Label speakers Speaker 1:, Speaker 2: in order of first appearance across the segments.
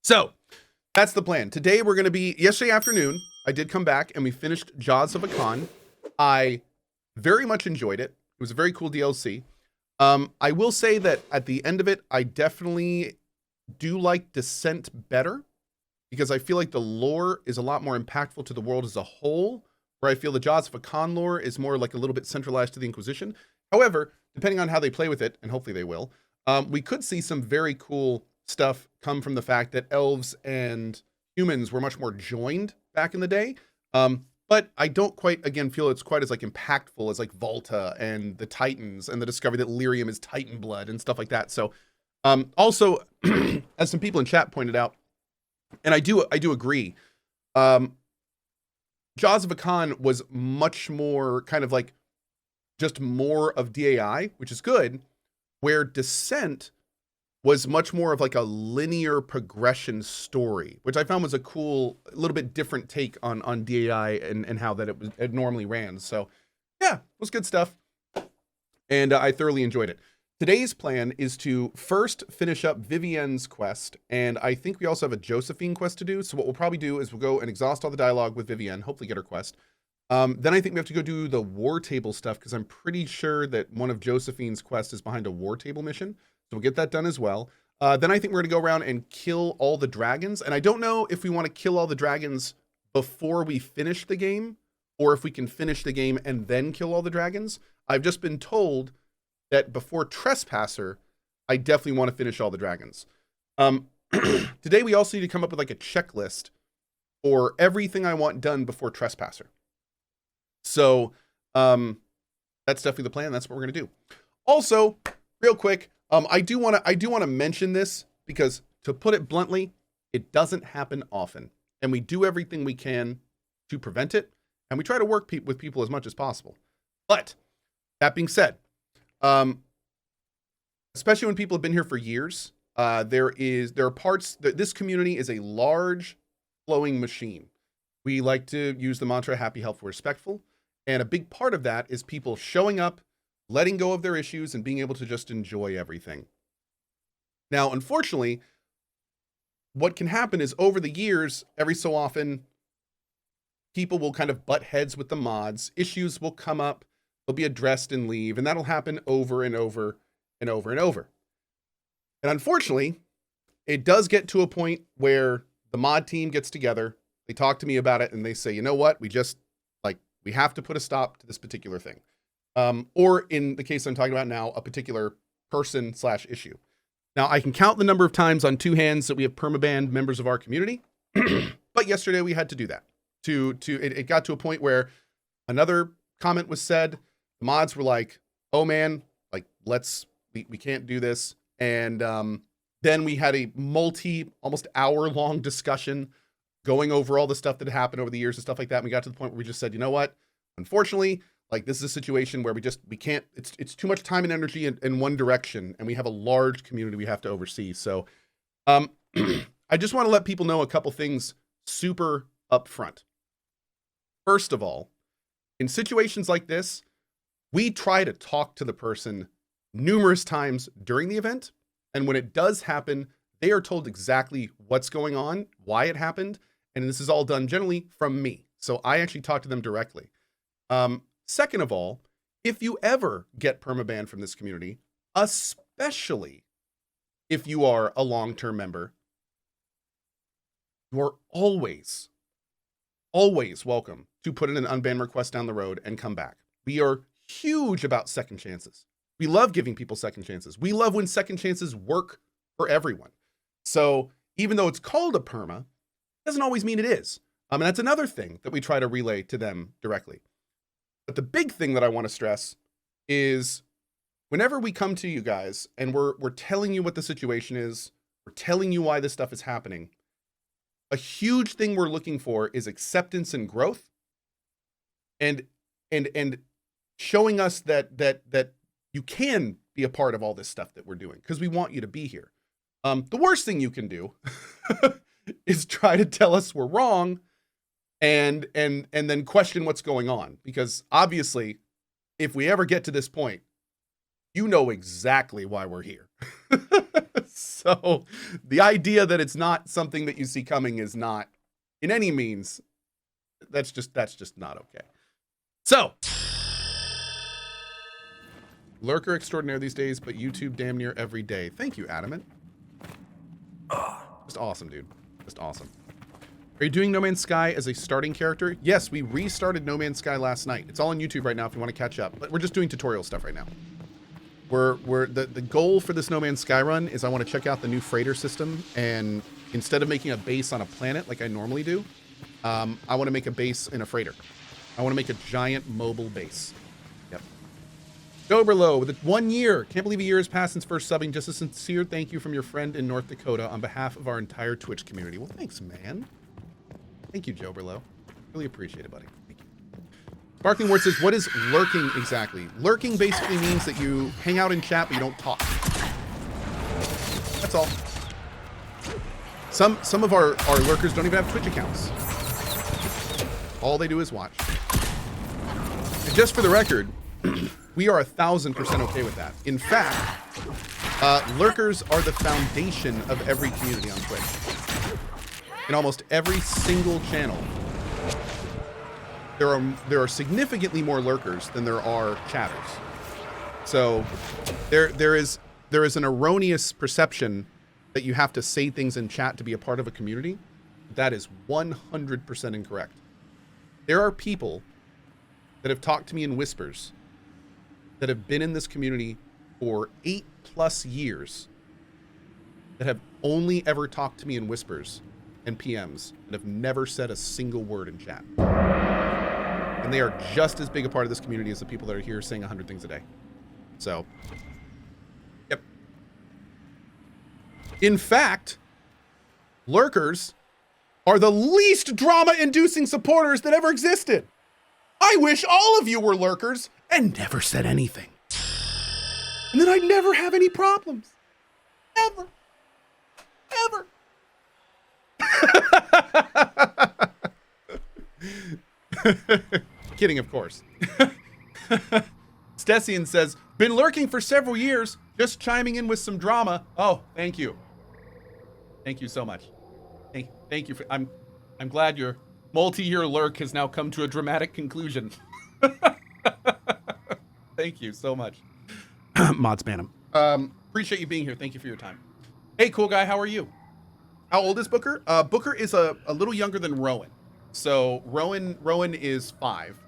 Speaker 1: So that's the plan. Today we're going to be, yesterday afternoon, I did come back and we finished Jaws of Akan. I very much enjoyed it. It was a very cool DLC. I will say that at the end of it, I definitely do like Descent better because I feel like the lore is a lot more impactful to the world as a whole, where I feel the Jaws of Akan lore is more like a little bit centralized to the Inquisition. However, depending on how they play with it, and hopefully they will, we could see some very cool stuff come from the fact that elves and humans were much more joined back in the day. But I don't quite, again, feel it's quite as like impactful as like Volta and the Titans and the discovery that lyrium is Titan blood and stuff like that. So also, as some people in chat pointed out, and I do agree, Jaws of Akan was much more kind of like just more of DAI, which is good, where Descent was much more of like a linear progression story, which I found was a cool, a little bit different take on DAI and how that it normally ran. So yeah, it was good stuff. And I thoroughly enjoyed it. Today's plan is to first finish up Vivienne's quest. And I think we also have a Josephine quest to do. So what we'll probably do is we'll go and exhaust all the dialogue with Vivienne, hopefully get her quest. Then I think we have to go do the war table stuff because I'm pretty sure that one of Josephine's quests is behind a war table mission. So we'll get that done as well. Then I think we're going to go around and kill all the dragons. And I don't know if we want to kill all the dragons before we finish the game, or if we can finish the game and then kill all the dragons. I've just been told that before Trespasser, I definitely want to finish all the dragons. Today we also need to come up with like a checklist for everything I want done before Trespasser. So that's definitely the plan. That's what we're going to do. Also, real quick, I do want to mention this because, to put it bluntly, it doesn't happen often, and we do everything we can to prevent it, and we try to work with people as much as possible. But that being said, especially when people have been here for years, there are parts that this community is a large, flowing machine. We like to use the mantra "happy, helpful, respectful," and a big part of that is people showing up, letting go of their issues, and being able to just enjoy everything. Now, unfortunately, what can happen is over the years, every so often, people will kind of butt heads with the mods. Issues will come up, they'll be addressed and leave, and that'll happen over and over and over and over. And unfortunately, it does get to a point where the mod team gets together, they talk to me about it, and they say, you know what, we have to put a stop to this particular thing. Or in the case I'm talking about now, a particular person/issue. Now, I can count the number of times on two hands that we have permabanned members of our community, but yesterday we had to do that. It got to a point where another comment was said, the mods were like, oh man, like we can't do this. And then we had a almost hour-long discussion going over all the stuff that happened over the years and stuff like that. And we got to the point where we just said, you know what, unfortunately, like this is a situation where we can't, it's too much time and energy in one direction, and we have a large community we have to oversee. So I just want to let people know a couple things super upfront. First of all, in situations like this, we try to talk to the person numerous times during the event. And when it does happen, they are told exactly what's going on, why it happened. And this is all done generally from me. So I actually talk to them directly. Second of all, if you ever get permabanned from this community, especially if you are a long-term member, you are always welcome to put in an unban request down the road and come back. We are huge about second chances. We love giving people second chances. We love when second chances work for everyone. So even though it's called a perma, it doesn't always mean it is. And that's another thing that we try to relay to them directly. But the big thing that I want to stress is whenever we come to you guys and we're telling you what the situation is, we're telling you why this stuff is happening, a huge thing we're looking for is acceptance and growth, and showing us that you can be a part of all this stuff that we're doing, because we want you to be here. The worst thing you can do is try to tell us we're wrong and then question what's going on, because obviously if we ever get to this point, you know exactly why we're here. So the idea that it's not something that you see coming is not, in any means, that's just not okay. So, lurker extraordinaire these days, but YouTube damn near every day. Thank you, Adamant. Just awesome, dude. Just awesome. Are you doing No Man's Sky as a starting character? Yes, we restarted No Man's Sky last night. It's all on YouTube right now if you want to catch up. But we're just doing tutorial stuff right now. The goal for this No Man's Sky run is I want to check out the new freighter system, and instead of making a base on a planet like I normally do, I want to make a base in a freighter. I want to make a giant mobile base. Yep. Doberlo with 1 year. Can't believe a year has passed since first subbing. Just a sincere thank you from your friend in North Dakota on behalf of our entire Twitch community. Well, thanks, man. Thank you, Joberlo. Really appreciate it, buddy. Thank you. Sparkling Ward says, what is lurking exactly? Lurking basically means that you hang out in chat, but you don't talk. That's all. Some of our lurkers don't even have Twitch accounts. All they do is watch. And just for the record, we are 1,000% okay with that. In fact, lurkers are the foundation of every community on Twitch. In almost every single channel, there are significantly more lurkers than there are chatters. So there is an erroneous perception that you have to say things in chat to be a part of a community. That is 100% incorrect. There are people that have talked to me in whispers that have been in this community for 8+ years that have only ever talked to me in whispers and PMs and have never said a single word in chat. And they are just as big a part of this community as the people that are here saying 100 things a day. So, yep. In fact, lurkers are the least drama-inducing supporters that ever existed. I wish all of you were lurkers and never said anything. And then I'd never have any problems. Ever. Ever. Kidding, of course. Stessian says, been lurking for several years, just chiming in with some drama. Oh, thank you. Thank you so much. Thank you for, I'm glad your multi-year lurk has now come to a dramatic conclusion. Thank you so much. Mods Bantam. Appreciate you being here. Thank you for your time. Hey, cool guy, how are you? How old is Booker? Booker is a little younger than Rowan. So Rowan is 5,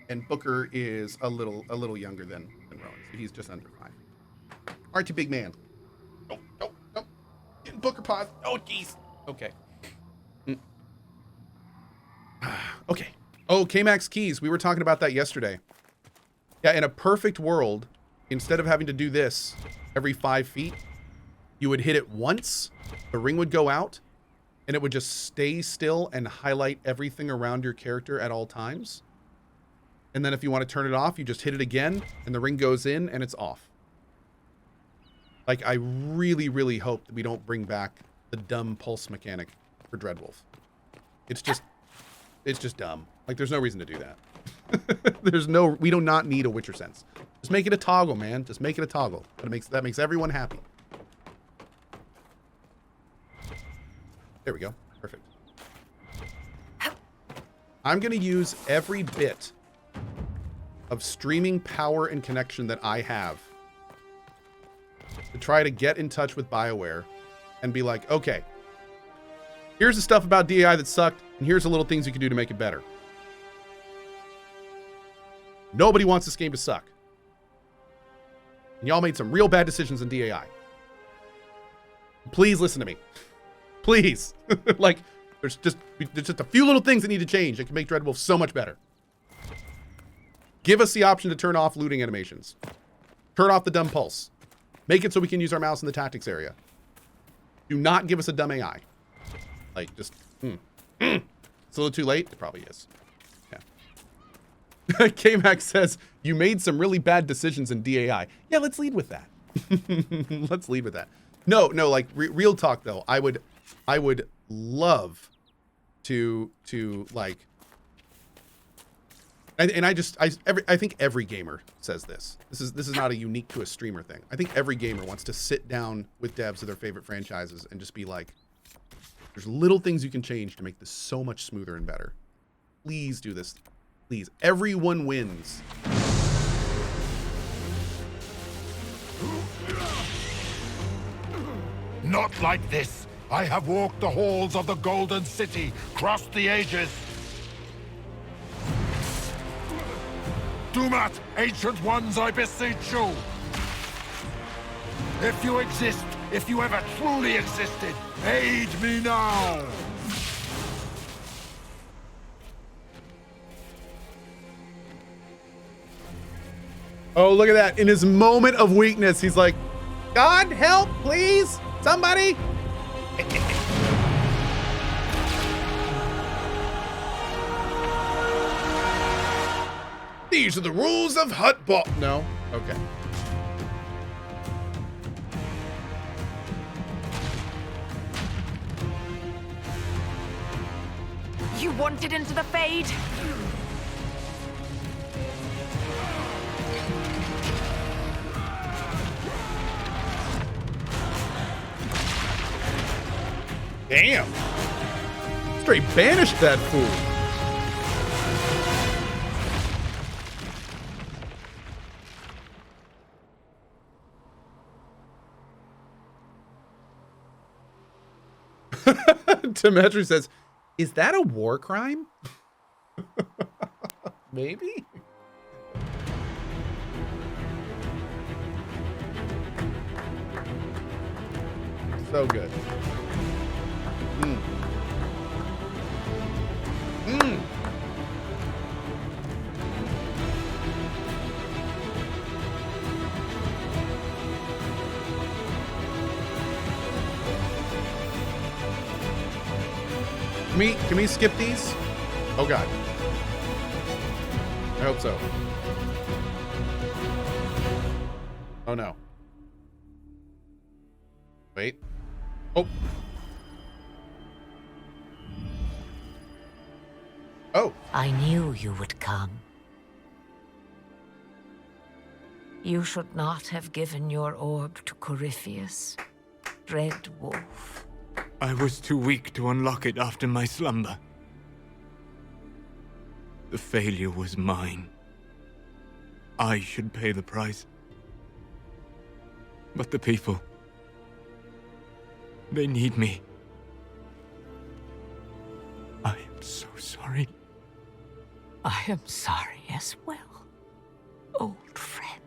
Speaker 1: and Booker is a little younger than Rowan. So he's just under 5. Aren't you, big man? No. Getting Booker paws. Oh, jeez. Okay. Okay. Oh, K-Max keys. We were talking about that yesterday. Yeah, in a perfect world, instead of having to do this every 5 feet, you would hit it once, the ring would go out, and it would just stay still and highlight everything around your character at all times. And then if you want to turn it off, you just hit it again, and the ring goes in, and it's off. Like, I really, really hope that we don't bring back the dumb pulse mechanic for Dreadwolf. It's just dumb. Like, there's no reason to do that. We do not need a Witcher sense. Just make it a toggle, man. Just make it a toggle. That makes everyone happy. There we go. Perfect. I'm going to use every bit of streaming power and connection that I have to try to get in touch with BioWare and be like, okay, here's the stuff about DAI that sucked, and here's the little things you can do to make it better. Nobody wants this game to suck. And y'all made some real bad decisions in DAI. Please listen to me. Please. Like, there's just a few little things that need to change that can make Dreadwolf so much better. Give us the option to turn off looting animations. Turn off the dumb pulse. Make it so we can use our mouse in the tactics area. Do not give us a dumb AI. Like, just, It's a little too late? It probably is. Yeah. K-Max says, you made some really bad decisions in DAI. Yeah, let's lead with that. Let's lead with that. No, like, real talk, though. I would love to like, I think every gamer says this. This is not a unique to a streamer thing. I think every gamer wants to sit down with devs of their favorite franchises and just be like, there's little things you can change to make this so much smoother and better. Please do this. Please. Everyone wins.
Speaker 2: Not like this. I have walked the halls of the Golden City, crossed the ages. Do not, ancient ones, I beseech you. If you exist, if you ever truly existed, aid me now.
Speaker 1: Oh, look at that. In his moment of weakness, he's like, God, help, please. Somebody. These are the rules of hut ball. No? Okay.
Speaker 3: You wanted into the Fade?
Speaker 1: Damn. Straight banished that fool. Demetri says, is that a war crime? Maybe. So good. Mm. Mm. Can we skip these? Oh God. I hope so. Oh no. Wait. Oh. Oh.
Speaker 3: I knew you would come. You should not have given your orb to Corypheus, Dreadwolf.
Speaker 4: I was too weak to unlock it after my slumber. The failure was mine. I should pay the price. But the people, they need me. I am so sorry.
Speaker 3: I am sorry as well, old friend.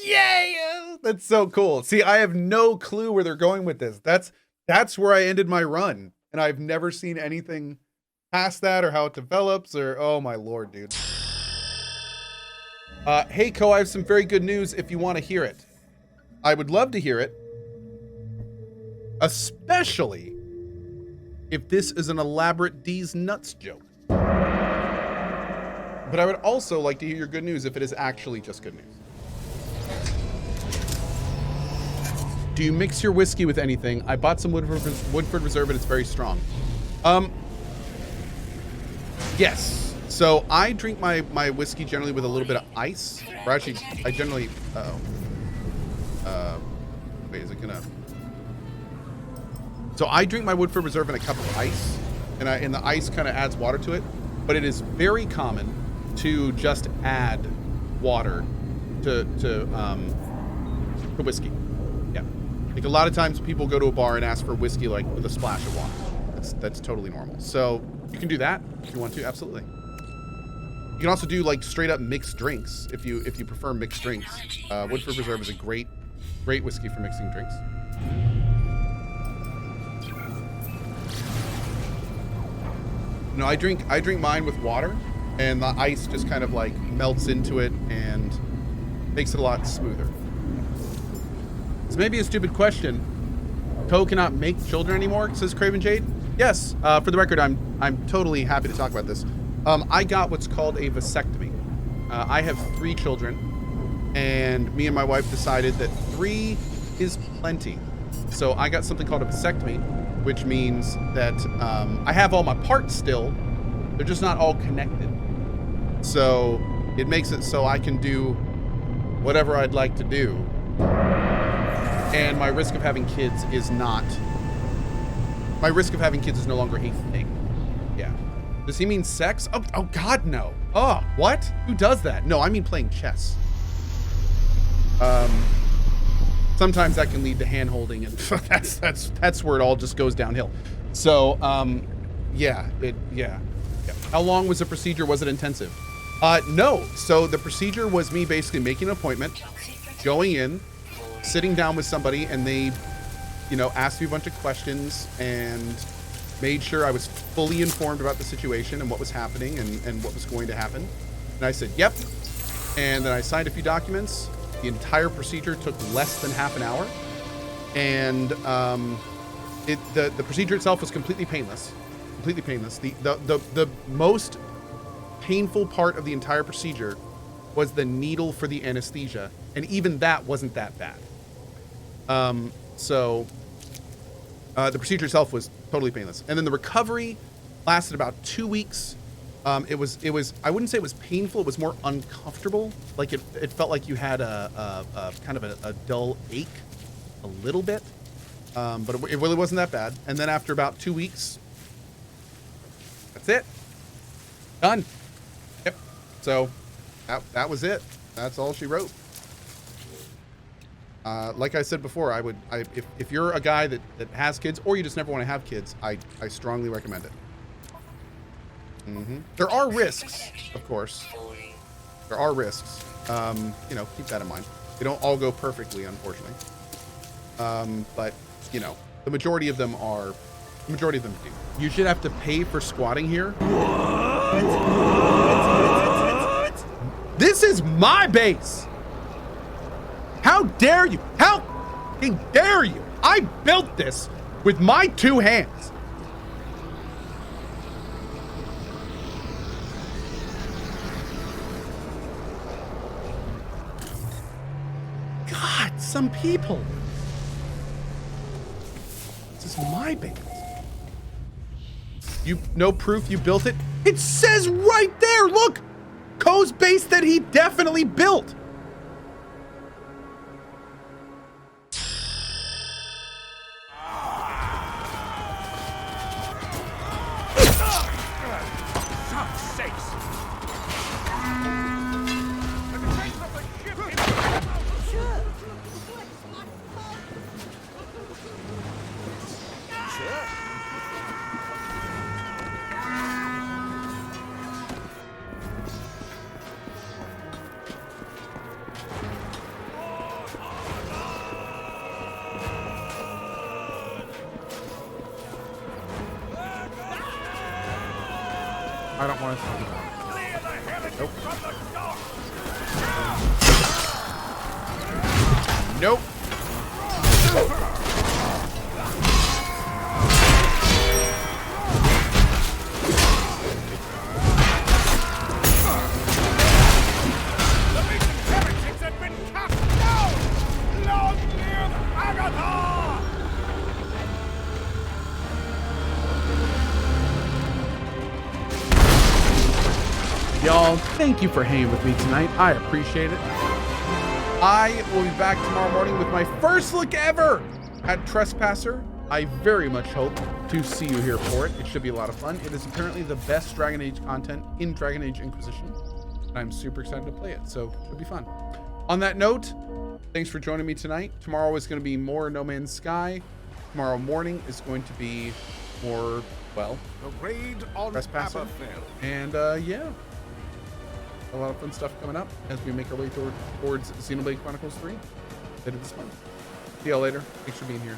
Speaker 1: Yeah, that's so cool. See, I have no clue where they're going with this. That's where I ended my run, and I've never seen anything past that or how it develops or oh my lord, dude. Hey, Cohh, I have some very good news if you want to hear it. I would love to hear it, especially if this is an elaborate D's nuts joke. But I would also like to hear your good news if it is actually just good news. Do you mix your whiskey with anything? I bought some Woodford Reserve and it's very strong. Yes. So I drink my whiskey generally with a little bit of ice. Or actually, I generally, wait, is it gonna? So I drink my Woodford Reserve in a cup of ice, and the ice kind of adds water to it. But it is very common to just add water to whiskey. Yeah, like a lot of times people go to a bar and ask for whiskey like with a splash of water. That's totally normal. So you can do that if you want to. Absolutely. You can also do like straight up mixed drinks if you prefer mixed drinks. Woodford Reserve is a great whiskey for mixing drinks. No, I drink mine with water, and the ice just kind of like melts into it, and Makes it a lot smoother. This may be a stupid question. Cohh cannot make children anymore, says Craven Jade. Yes, for the record, I'm totally happy to talk about this. I got what's called a vasectomy. I have 3 children, and me and my wife decided that 3 is plenty. So I got something called a vasectomy, which means that I have all my parts still. They're just not all connected. So it makes it so I can do whatever I'd like to do. And my risk of having kids is not... My risk of having kids is no longer a thing. Yeah. Does he mean sex? Oh God, no. Oh, what? Who does that? No, I mean playing chess. Sometimes that can lead to hand-holding, and that's where it all just goes downhill. So, yeah. How long was the procedure? Was it intensive? No. So the procedure was me basically making an appointment, going in, sitting down with somebody, and they, you know, asked me a bunch of questions and made sure I was fully informed about the situation and what was happening and what was going to happen. And I said, yep. And then I signed a few documents. The entire procedure took less than half an hour. And the procedure itself was completely painless. Completely painless. The most painful part of the entire procedure was the needle for the anesthesia. And even that wasn't that bad. The procedure itself was totally painless. And then the recovery lasted about 2 weeks. It was, I wouldn't say it was painful. It was more uncomfortable. Like it felt like you had a kind of a dull ache a little bit. But it really wasn't that bad. And then after about 2 weeks, that's it. Done. Yep. So that was it. That's all she wrote. Like I said before, if you're a guy that has kids or you just never want to have kids, I strongly recommend it. There are risks, of course. There are risks. You know, keep that in mind. They don't all go perfectly, unfortunately. But you know, the majority of them do. You should have to pay for squatting here. What? This is my base. How dare you? How dare you? I built this with my 2 hands. God, some people. This is my base. You no proof you built it? It says right there, look! Cohh's base that he definitely built. I don't want to talk about it. Nope. Nope. Y'all, thank you for hanging with me tonight. I appreciate it. I will be back tomorrow morning with my first look ever at Trespasser. I very much hope to see you here for it. It should be a lot of fun. It is apparently the best Dragon Age content in Dragon Age Inquisition. And I'm super excited to play it, so it should be fun. On that note, thanks for joining me tonight. Tomorrow is going to be more No Man's Sky. Tomorrow morning is going to be more, well,
Speaker 2: The raid on
Speaker 1: Trespasser. And yeah. A lot of fun stuff coming up as we make our way towards Xenoblade Chronicles 3 later this month. See y'all later. Thanks for being here.